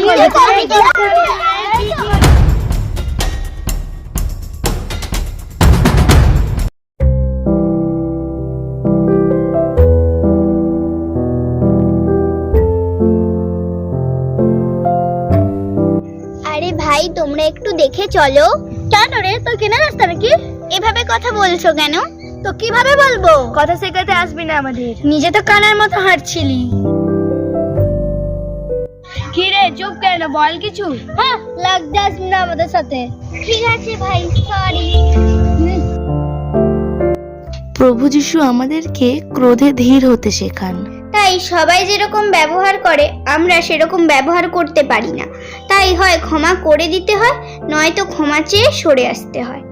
আরে ভাই, তোমরা একটু দেখে চলো। কেন রে, তোর কেনা রাস্তা নাকি? এভাবে কথা বলছো কেন? তো কিভাবে বলবো? কথা শেখাতে আসবি না আমাদের। নিজে তো কানার মতো হাঁটছিলি। কি রে, চুপ কেন? বল কিছু। হ্যাঁ, লাগতে আসবি না আমাদের সাথে। ঠিক আছে ভাই, সরি। প্রভু যিশু আমাদেরকে ক্রোধে ধীর হতে শেখান। তাই সবাই যেরকম ব্যবহার করে আমরা সেরকম ব্যবহার করতে পারি না। তাই হয় ক্ষমা করে দিতে হয়, নয়তো ক্ষমা চেয়ে সরে আসতে হয়।